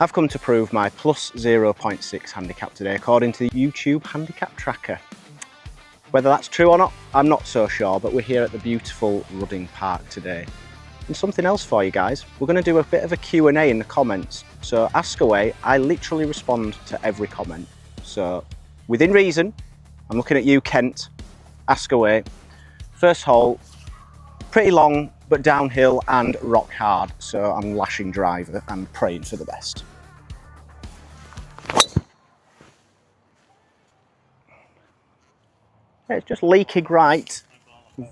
I've come to prove my plus 0.6 handicap today according to the YouTube Handicap Tracker. Whether that's true or not, I'm not so sure, but we're here at the beautiful Rudding Park today. And something else for you guys, we're going to do a bit of a Q&A in the comments, so ask away. I literally respond to every comment. So within reason, I'm looking at you, Kent, ask away. First hole, pretty long, but downhill and rock hard, so I'm lashing driver and praying for the best. It's just leaking right,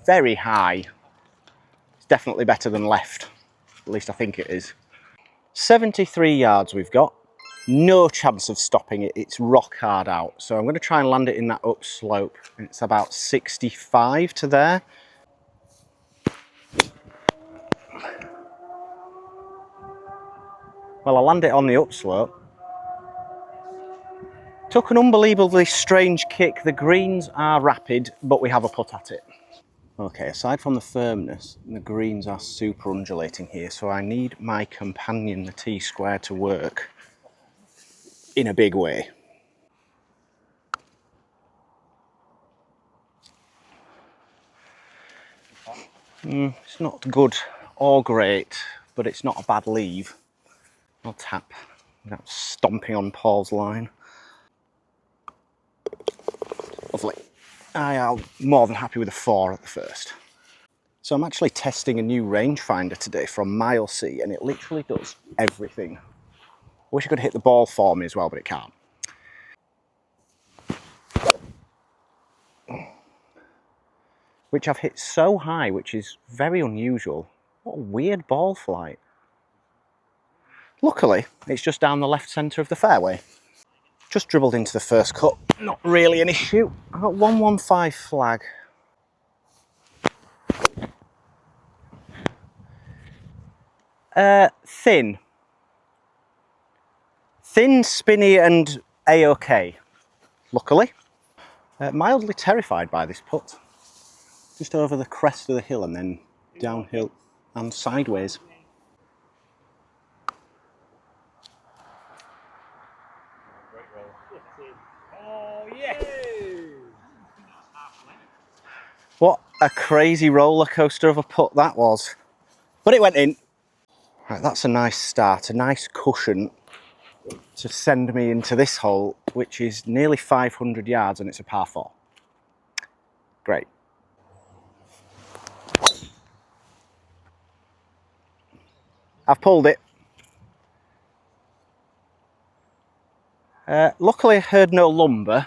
very high. It's definitely better than left, at least I think it is. 73 yards we've got, no chance of stopping it, it's rock hard out. So I'm going to try and land it in that upslope. It's about 65 to there. Well, I land it on the upslope. Took an unbelievably strange kick. The greens are rapid, but we have a putt at it. Okay, aside from the firmness, the greens are super undulating here, so I need my companion, the T-square, to work in a big way. It's not good or great, but it's not a bad leave. I'll tap without stomping on Paul's line. Lovely. I am more than happy with a 4 at the first. So I'm actually testing a new rangefinder today from Milesea, and it literally does everything. I wish it could hit the ball for me as well, but it can't. Which I've hit so high, which is very unusual. What a weird ball flight. Luckily, it's just down the left centre of the fairway. Just dribbled into the first cut, not really an issue. I got 115 flag. Thin. Thin, spinny and A-OK, luckily. Mildly terrified by this putt. Just over the crest of the hill and then downhill and sideways. Oh, yes! What a crazy roller coaster of a putt that was. But it went in. Right, that's a nice start, a nice cushion to send me into this hole, which is nearly 500 yards and it's a par 4. Great. I've pulled it. Luckily I heard no lumber.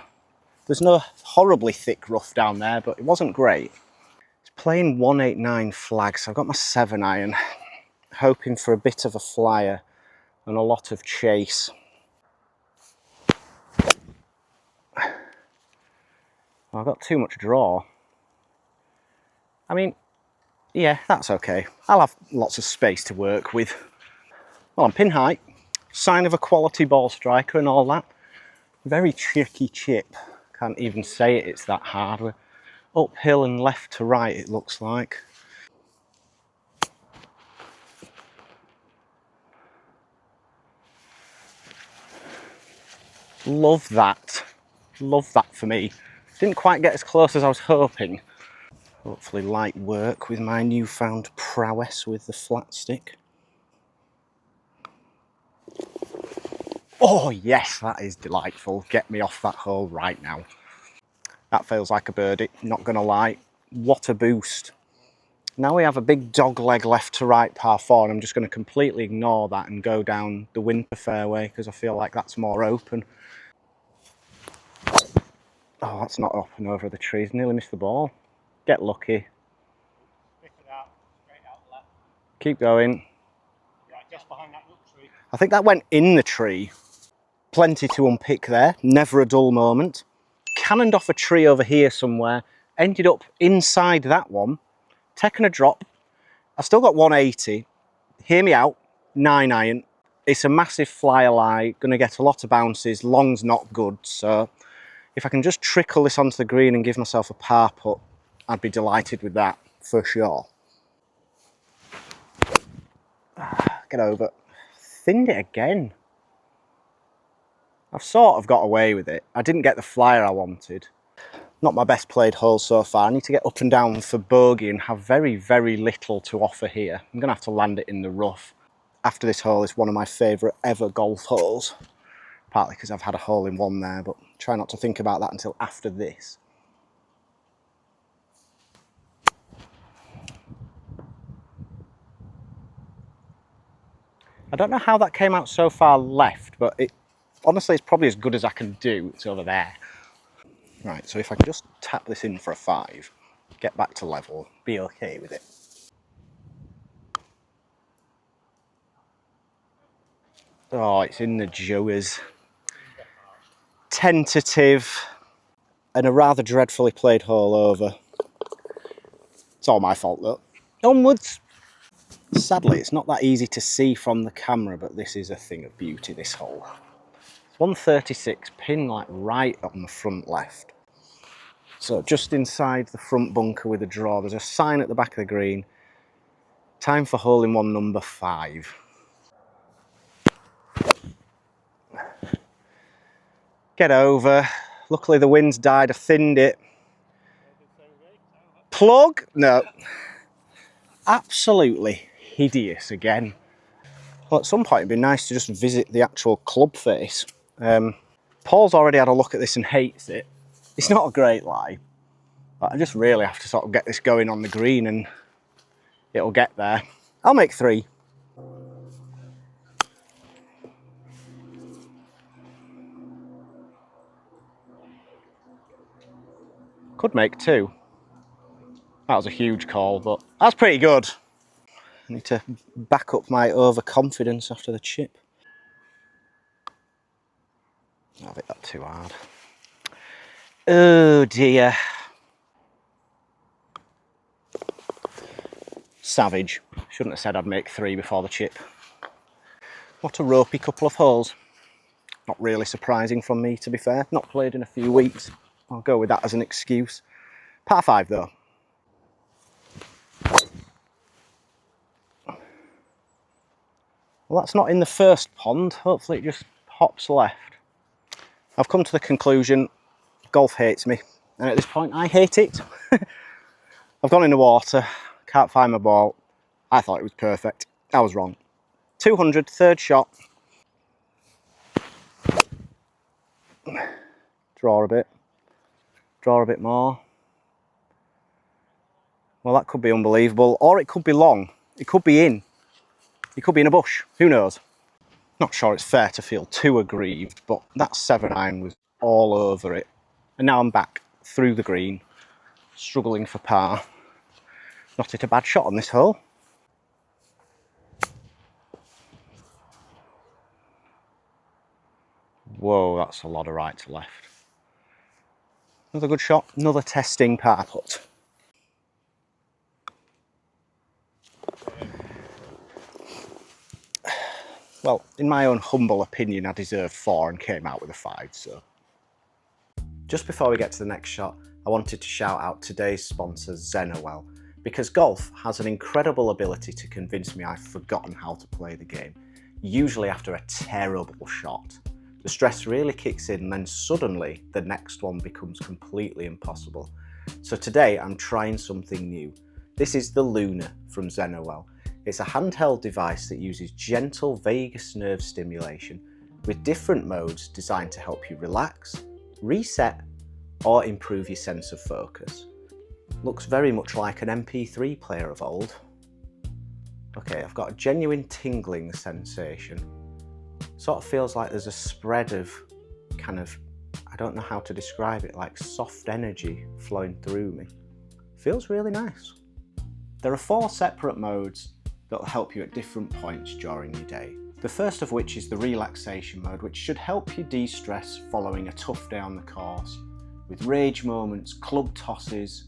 There's no horribly thick rough down there, but it wasn't great. It's playing 189 flag, so I've got my 7 iron, hoping for a bit of a flyer and a lot of chase. Well, I've got too much draw. I mean, yeah, that's okay. I'll have lots of space to work with. Well, I'm pin height, sign of a quality ball striker and all that. Very tricky chip. Can't even say it, it's that hard. We're uphill and left to right, it looks like. Love that. Love that for me. Didn't quite get as close as I was hoping. Hopefully light work with my newfound prowess with the flat stick. Oh yes, that is delightful. Get me off that hole right now. That feels like a birdie, not gonna lie. What a boost. Now we have a big dog leg left to right par 4, and I'm just going to completely ignore that and go down the winter fairway because I feel like that's more open. Oh, that's not up and over the trees. Nearly missed the ball. Get lucky. Pick it out, straight out left. Keep going. Right, just behind that little tree. I think that went in the tree. Plenty to unpick there. Never a dull moment. Cannoned off a tree over here somewhere. Ended up inside that one. Taken a drop. I've still got 180. Hear me out. 9 iron. It's a massive flyer lie. Going to get a lot of bounces. Long's not good, so if I can just trickle this onto the green and give myself a par putt, I'd be delighted with that for sure. Get over. Thinned it again. I've sort of got away with it. I didn't get the flyer I wanted. Not my best played hole so far. I need to get up and down for bogey and have very, very little to offer here. I'm going to have to land it in the rough. After this hole, it's one of my favourite ever golf holes. Partly because I've had a hole in one there, but try not to think about that until after this. I don't know how that came out so far left, but honestly, it's probably as good as I can do. It's over there. Right, so if I can just tap this in for a 5, get back to level, be okay with it. Oh, it's in the Joey's. Tentative and a rather dreadfully played hole over. It's all my fault though. Onwards! Sadly, it's not that easy to see from the camera, but this is a thing of beauty, this hole. It's 136, pin like right on the front left. So just inside the front bunker with a draw, there's a sign at the back of the green. Time for hole in one number 5. Get over. Luckily the wind's died, I thinned it. Plug? No. Absolutely hideous again. Well, at some point it'd be nice to just visit the actual club face. Paul's already had a look at this and hates it. It's not a great lie, but I just really have to sort of get this going on the green and it'll get there. I'll make 3. Could make 2. That was a huge call, but that's pretty good. I need to back up my overconfidence after the chip. I've hit that too hard. Oh dear. Savage. Shouldn't have said I'd make 3 before the chip. What a ropey couple of holes. Not really surprising from me, to be fair. Not played in a few weeks. I'll go with that as an excuse. Par 5 though. Well, that's not in the first pond. Hopefully it just hops left. I've come to the conclusion, golf hates me. And at this point, I hate it. I've gone in the water, can't find my ball. I thought it was perfect. I was wrong. 200, third shot. Draw a bit more. Well, that could be unbelievable, or it could be long. It could be in. It could be in a bush, who knows? Not sure it's fair to feel too aggrieved, but that 7-iron was all over it. And now I'm back through the green, struggling for par. Not hit a bad shot on this hole. Whoa, that's a lot of right to left. Another good shot, another testing par putt. Well, in my own humble opinion, I deserved 4 and came out with a 5, so. Just before we get to the next shot, I wanted to shout out today's sponsor, Zenowell, because golf has an incredible ability to convince me I've forgotten how to play the game, usually after a terrible shot. The stress really kicks in and then suddenly the next one becomes completely impossible. So today I'm trying something new. This is the Luna from Zenowell. It's a handheld device that uses gentle vagus nerve stimulation with different modes designed to help you relax, reset, or improve your sense of focus. Looks very much like an MP3 player of old. Okay, I've got a genuine tingling sensation. Sort of feels like there's a spread of kind of, I don't know how to describe it, like soft energy flowing through me. Feels really nice. There are 4 separate modes that will help you at different points during your day. The first of which is the relaxation mode, which should help you de-stress following a tough day on the course, with rage moments, club tosses.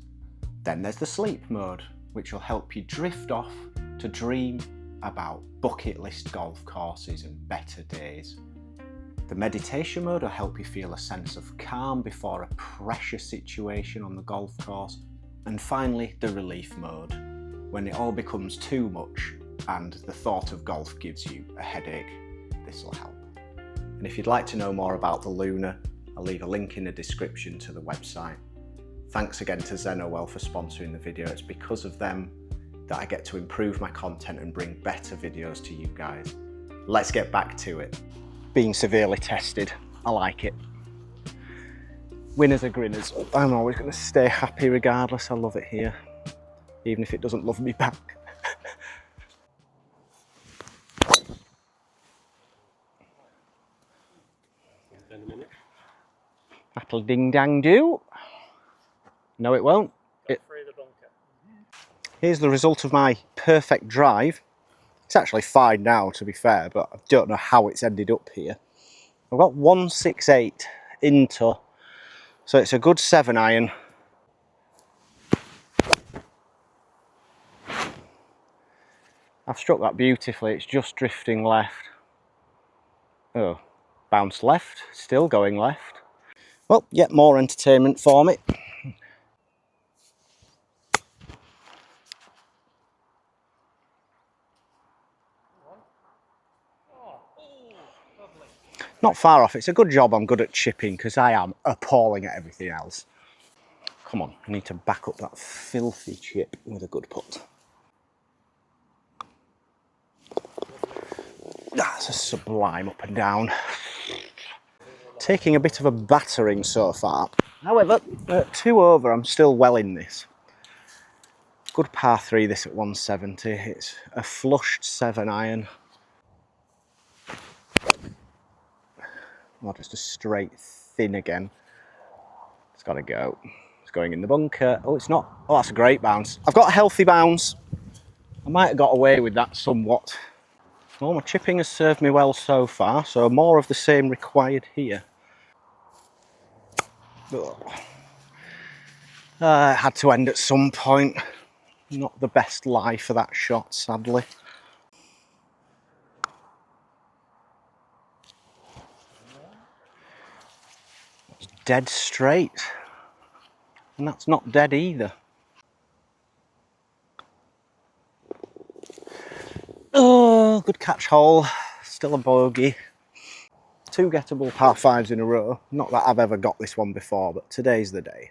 Then there's the sleep mode, which will help you drift off to dream about bucket list golf courses and better days. The meditation mode will help you feel a sense of calm before a pressure situation on the golf course. And finally, the relief mode, when it all becomes too much and the thought of golf gives you a headache. This will help. And if you'd like to know more about the Luna, I'll leave a link in the description to the website. Thanks again to Zenowell for sponsoring the video. It's because of them that I get to improve my content and bring better videos to you guys. Let's get back to it. Being severely tested, I like it. Winners are grinners. I'm always going to stay happy regardless. I love it here, even if it doesn't love me back. That'll ding dang do. No, it won't. Here's the result of my perfect drive. It's actually fine now, to be fair, but I don't know how it's ended up here. I've got 168 into, so it's a good 7-iron. I've struck that beautifully, it's just drifting left. Oh, bounced left, still going left. Well, yet more entertainment for me. Not far off. It's a good job I'm good at chipping because I am appalling at everything else. Come on, I need to back up that filthy chip with a good putt. That's a sublime up and down. Taking a bit of a battering so far. However, at 2 over, I'm still well in this. Good par 3 this at 170. It's a flushed 7-iron. Or just a straight thin again. It's got to go. It's going in the bunker. Oh, it's not. Oh, that's a great bounce. I've got a healthy bounce. I might have got away with that somewhat. Well, my chipping has served me well so far, so more of the same required here. It had to end at some point. Not the best lie for that shot, sadly. It's dead straight. And that's not dead either. Oh, good catch hole. Still a bogey. 2 gettable par 5s in a row. Not that I've ever got this one before, but today's the day.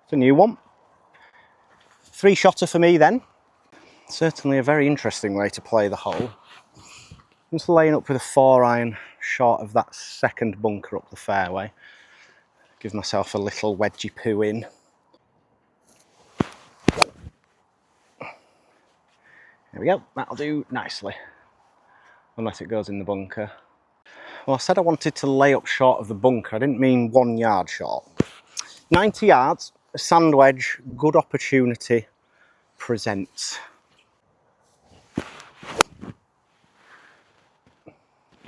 It's a new one. 3-shotter for me then. Certainly a very interesting way to play the hole. I'm just laying up with a 4-iron short of that second bunker up the fairway. Give myself a little wedgy poo in. There we go, that'll do nicely. Unless it goes in the bunker. Well, I said I wanted to lay up short of the bunker. I didn't mean 1 yard short. 90 yards, a sand wedge, good opportunity presents.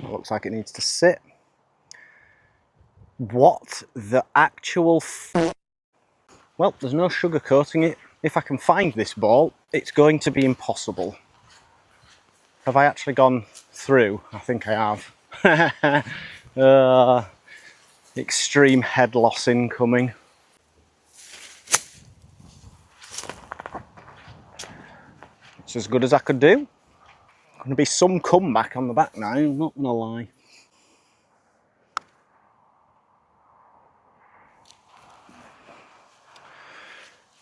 Looks like it needs to sit. What the actual Well, there's no sugarcoating it. If I can find this ball, it's going to be impossible. Have I actually gone through? I think I have. Extreme head loss incoming. It's as good as I could do. Going to be some comeback on the back now, I'm not going to lie.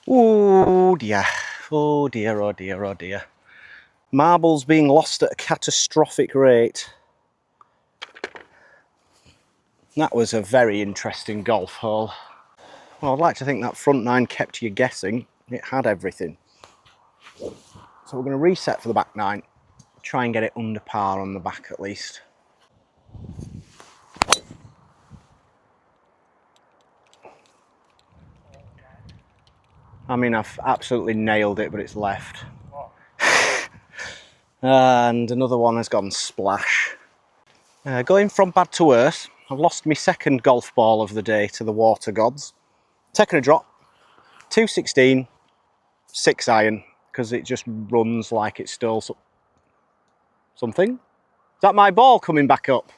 Oh dear, oh dear, oh dear, oh dear. Marbles being lost at a catastrophic rate. That was a very interesting golf hole. Well, I'd like to think that front 9 kept you guessing. It had everything. So we're going to reset for the back 9. Try and get it under par on the back at least. I mean, I've absolutely nailed it, but it's left. And another one has gone splash. Going from bad to worse, I've lost my second golf ball of the day to the water gods. Taking a drop, 216, 6-iron, because it just runs like it stole something. Is that my ball coming back up?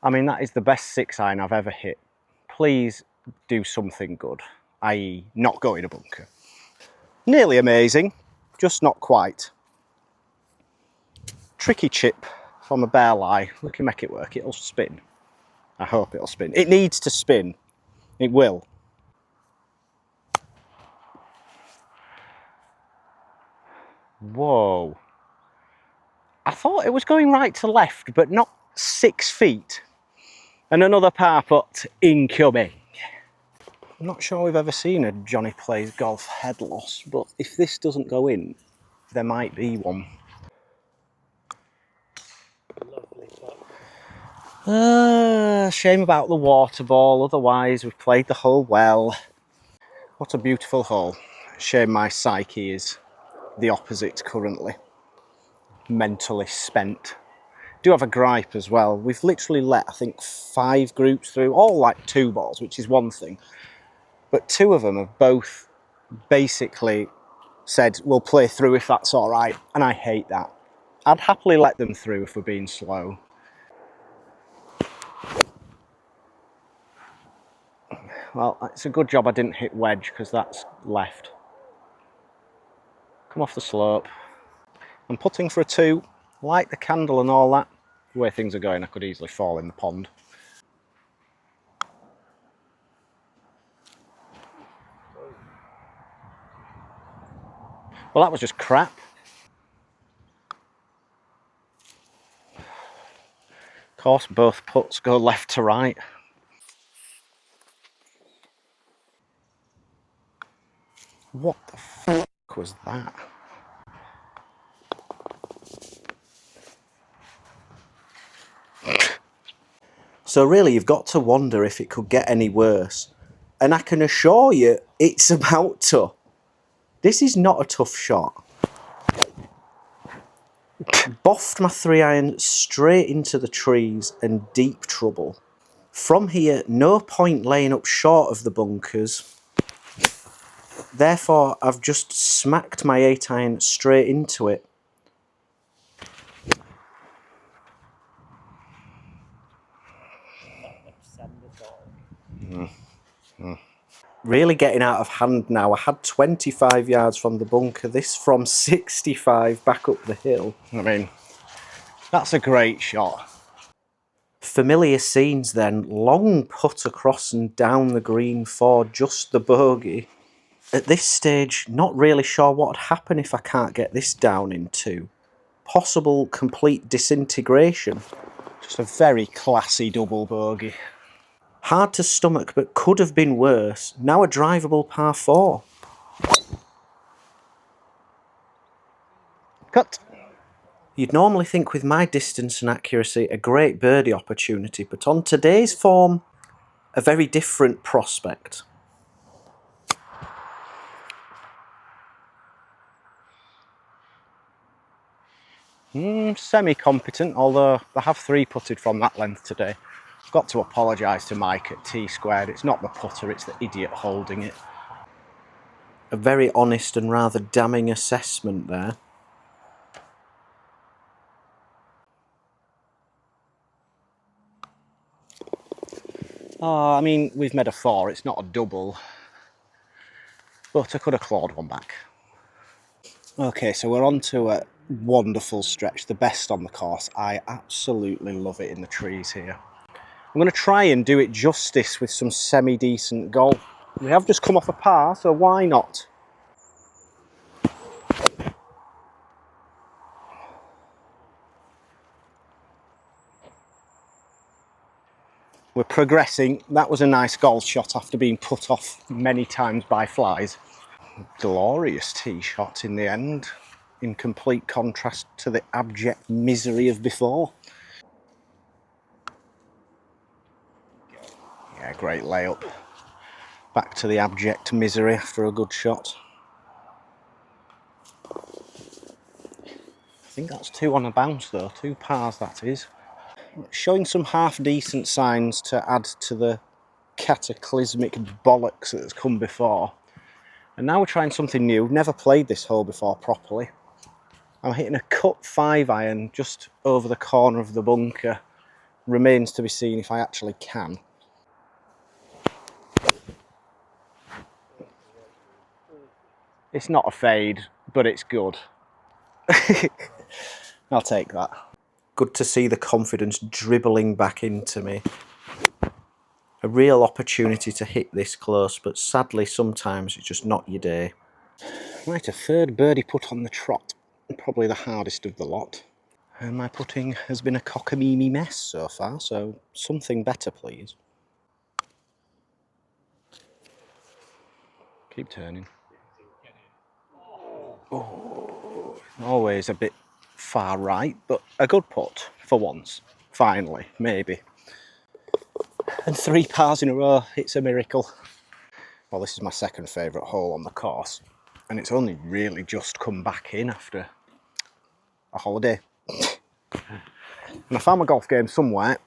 I mean, that is the best 6-iron I've ever hit. Please do something good. i.e. not go in a bunker. Nearly amazing, just not quite. Tricky chip from a bare lie. We can make it work, it'll spin. I hope it'll spin. It needs to spin, it will. Whoa. I thought it was going right to left, but not 6 feet. And another par putt incoming. I'm not sure we've ever seen a Johnny Plays Golf head loss, but if this doesn't go in, there might be one. Shame about the water ball, otherwise we've played the hole well. What a beautiful hole. Shame my psyche is the opposite currently. Mentally spent. Do have a gripe as well. We've literally let, I think, 5 groups through, all like 2 balls, which is one thing. But 2 of them have both basically said, we'll play through if that's all right. And I hate that. I'd happily let them through if we're being slow. Well, it's a good job I didn't hit wedge because that's left. Come off the slope. I'm putting for a 2, light the candle and all that. The way things are going, I could easily fall in the pond. Well, that was just crap. Of course, both putts go left to right. What the fuck was that? So really, you've got to wonder if it could get any worse. And I can assure you, it's about to. This is not a tough shot. Boffed my 3-iron straight into the trees and deep trouble. From here, no point laying up short of the bunkers. Therefore, I've just smacked my 8-iron straight into it. Really getting out of hand now. I had 25 yards from the bunker. This from 65 back up the hill. I mean, that's a great shot. Familiar scenes then. Long putt across and down the green for just the bogey. At this stage, not really sure what would happen if I can't get this down in 2. Possible complete disintegration. Just a very classy double bogey. Hard to stomach, but could have been worse. Now a drivable par 4. Cut. You'd normally think with my distance and accuracy a great birdie opportunity, but on today's form, a very different prospect. Semi-competent, although I have 3-putted from that length today. I've got to apologise to Mike at T-squared. It's not the putter, it's the idiot holding it. A very honest and rather damning assessment there. Oh, I mean, we've made a 4, it's not a double. But I could have clawed one back. Okay, so we're on to a wonderful stretch, the best on the course. I absolutely love it in the trees here. I'm going to try and do it justice with some semi-decent golf. We have just come off a par, so why not? We're progressing. That was a nice golf shot after being put off many times by flies. Glorious tee shot in the end, in complete contrast to the abject misery of before. Yeah, great layup. Back to the abject misery after a good shot. I think that's 2 on a bounce though, 2 pars that is. Showing some half decent signs to add to the cataclysmic bollocks that's come before. And now we're trying something new. We've never played this hole before properly. I'm hitting a cut 5-iron just over the corner of the bunker. Remains to be seen if I actually can. It's not a fade, but it's good. I'll take that. Good to see the confidence dribbling back into me. A real opportunity to hit this close, but sadly sometimes it's just not your day. Right, a third birdie putt on the trot. Probably the hardest of the lot. And my putting has been a cockamamie mess so far, so something better please. Keep turning. Oh, always a bit far right, but a good putt for once. Finally, maybe. And 3 pars in a row, it's a miracle. Well, this is my second favourite hole on the course, and it's only really just come back in after a holiday. And I found my golf game somewhere.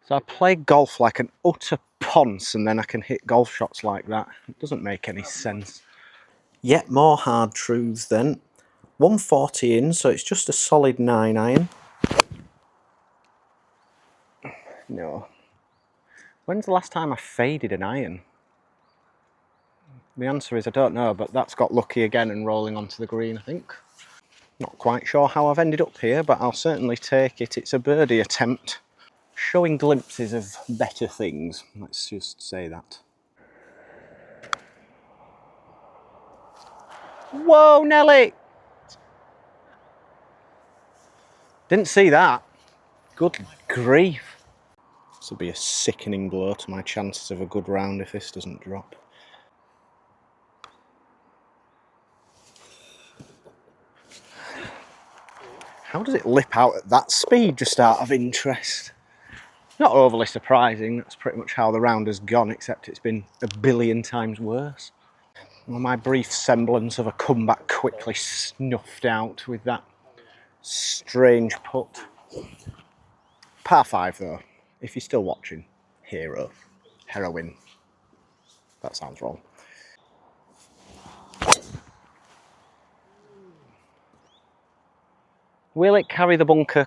So I play golf like an utter ponce and then I can hit golf shots like that. It doesn't make any sense. Yet more hard truths then. 140 in, so it's just a solid 9 iron. No. When's the last time I faded an iron? The answer is I don't know, but that's got lucky again and rolling onto the green, I think. Not quite sure how I've ended up here, but I'll certainly take it. It's a birdie attempt. Showing glimpses of better things, let's just say that. Whoa, Nelly! Didn't see that. Good grief. This will be a sickening blow to my chances of a good round if this doesn't drop. How does it lip out at that speed, just out of interest? Not overly surprising, that's pretty much how the round has gone, except it's been a billion times worse. Well, my brief semblance of a comeback quickly snuffed out with that strange putt. Par 5 though, if you're still watching. Hero. Heroine. That sounds wrong. Will it carry the bunker?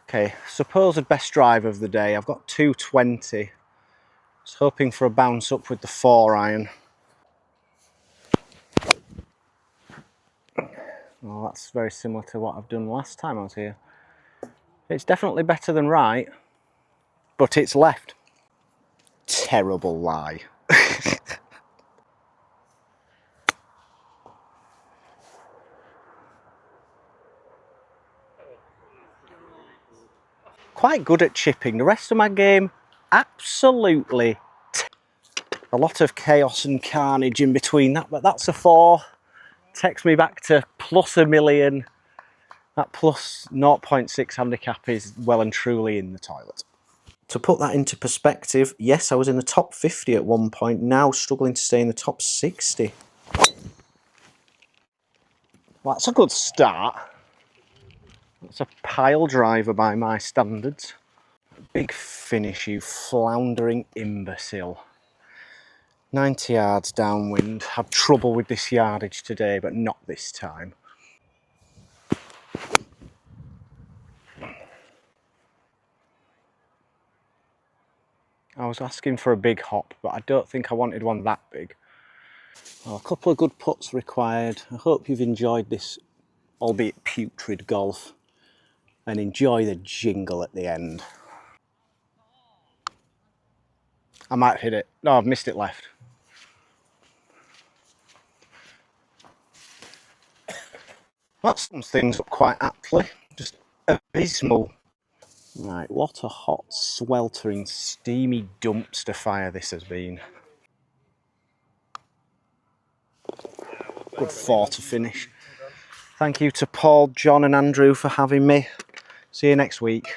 Okay, supposed best drive of the day. I've got 220. I was hoping for a bounce up with the 4 iron. Oh, that's very similar to what I've done last time I was here. It's definitely better than right, but it's left. Terrible lie. Quite good at chipping. The rest of my game, absolutely. A lot of chaos and carnage in between that, but that's a 4. Takes me back to plus a million. That plus 0.6 handicap is well and truly in the toilet. To put that into perspective, yes, I was in the top 50 at one point, now struggling to stay in the top 60. Well, that's a good start. That's a pile driver by my standards. Big finish, you floundering imbecile. 90 yards downwind. Had trouble with this yardage today, but not this time. I was asking for a big hop, but I don't think I wanted one that big. Well, a couple of good putts required. I hope you've enjoyed this, albeit putrid golf, and enjoy the jingle at the end. I might hit it. No, I've missed it left. That sums things up quite aptly. Just abysmal. Right, what a hot, sweltering, steamy dumpster fire this has been. Good 4 to finish. Thank you to Paul, John and Andrew for having me. See you next week.